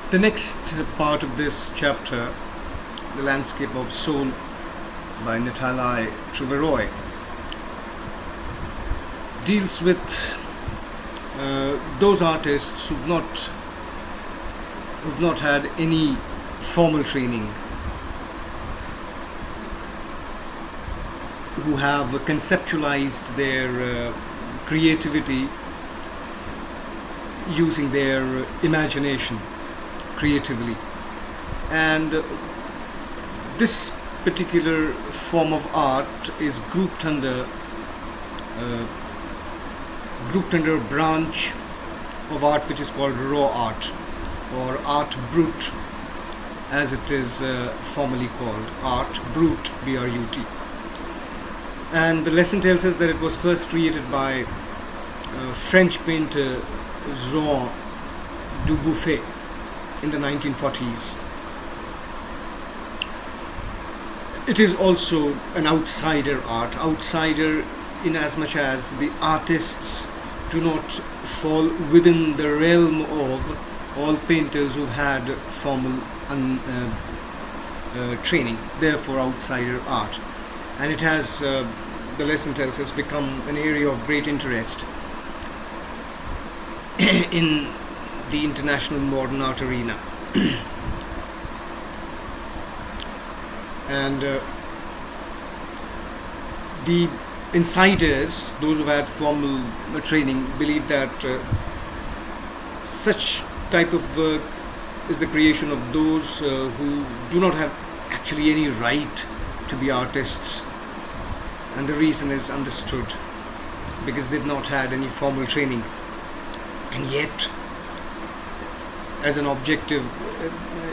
The next part of this chapter, The Landscape of Soul by Nitalai Treverroy, deals with those artists who've not had any formal training, who have conceptualized their creativity using their imagination creatively. And this particular form of art is grouped under a branch of art which is called raw art, or art brut, as it is formally called, art brut, B-R-U-T. And the lesson tells us that it was first created by French painter Jean Dubuffet in the 1940s. It is also an outsider art, outsider in as much as the artists do not fall within the realm of all painters who've had formal training, therefore outsider art. And it has, the lesson tells us, become an area of great interest in the international modern art arena. And the insiders, those who had formal training, believe that such type of work is the creation of those who do not have actually any right to be artists. And the reason is understood, because they've not had any formal training. And yet, as an objective,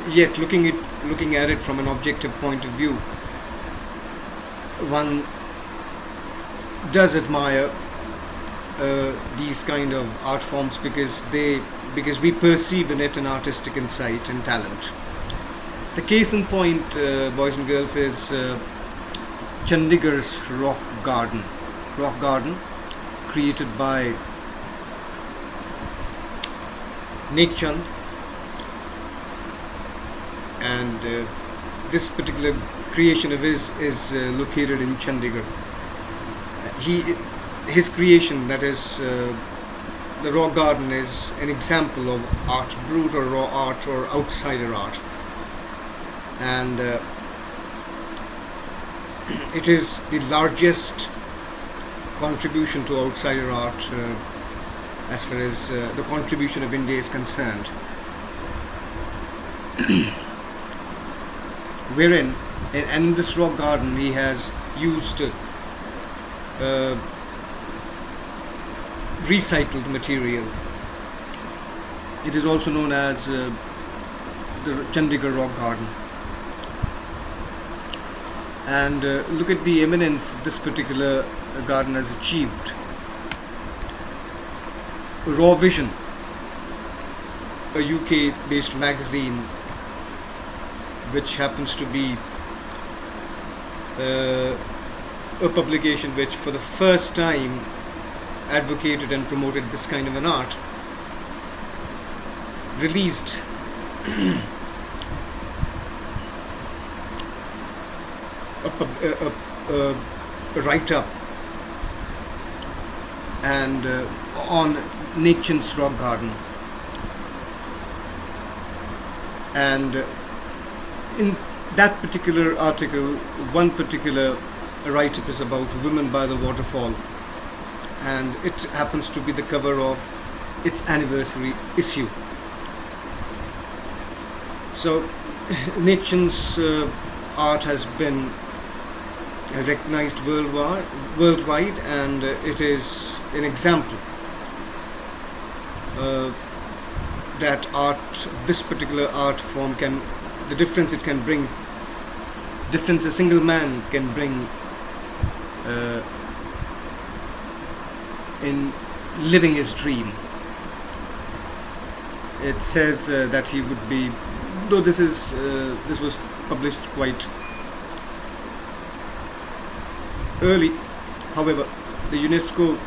looking at it from an objective point of view, one does admire these kind of art forms because we perceive in it an artistic insight and talent. The case in point, boys and girls, is Chandigarh's rock garden, created by Nek Chand. And this particular creation of his is located in Chandigarh. His creation, that is the rock garden, is an example of art brut or raw art or outsider art. And it is the largest contribution to outsider art as far as the contribution of India is concerned. Wherein, and in this rock garden, he has used recycled material. It is also known as the Chandigarh Rock Garden. And look at the eminence this particular garden has achieved. Raw Vision, a UK-based magazine, which happens to be a publication which for the first time advocated and promoted this kind of an art, released a write-up and on Nek Chand's rock garden. And in that particular article, one particular write-up is about women by the waterfall, and it happens to be the cover of its anniversary issue. So Nek Chand's art has been recognized worldwide, and it is an example that art, this particular art form, can, the difference it can bring, difference a single man can bring in living his dream. It says that he would be, though this was published quite early, however, the UNESCO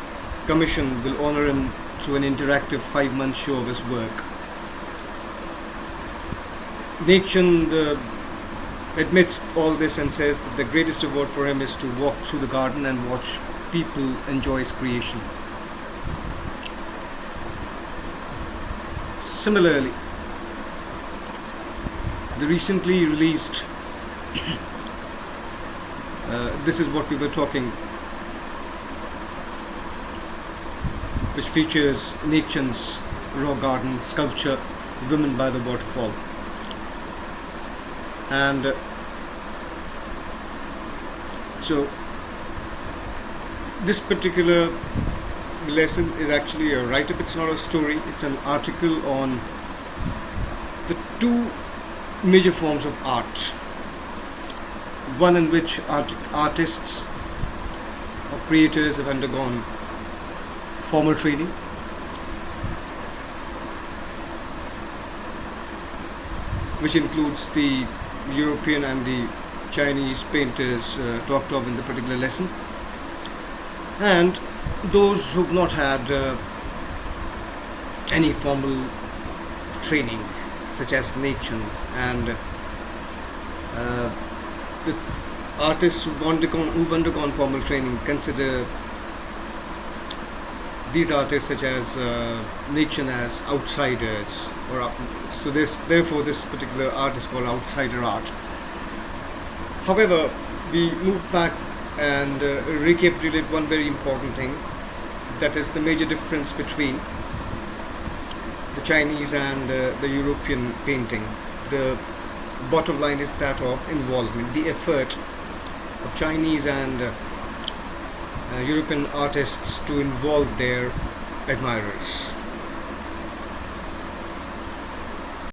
Commission will honor him through an interactive 5-month show of his work. Nation admits all this and says that the greatest reward for him is to walk through the garden and watch people enjoy his creation. Similarly, the recently released this is what we were talking, which features Nickchen's raw garden sculpture Women by the Waterfall. And so this particular lesson is actually a write-up, it's not a story, it's an article on the two major forms of art. One in which artists or creators have undergone formal training, which includes the European and the Chinese painters talked of in the particular lesson, and those who've not had any formal training, such as Nickchen, and the artists who've undergone formal training consider these artists, such as Nickchen, as outsiders, or so therefore this particular art is called outsider art. However, we move back and recapitulate one very important thing, that is the major difference between the Chinese and the European painting. The bottom line is that of involvement, the effort of Chinese and European artists to involve their admirers.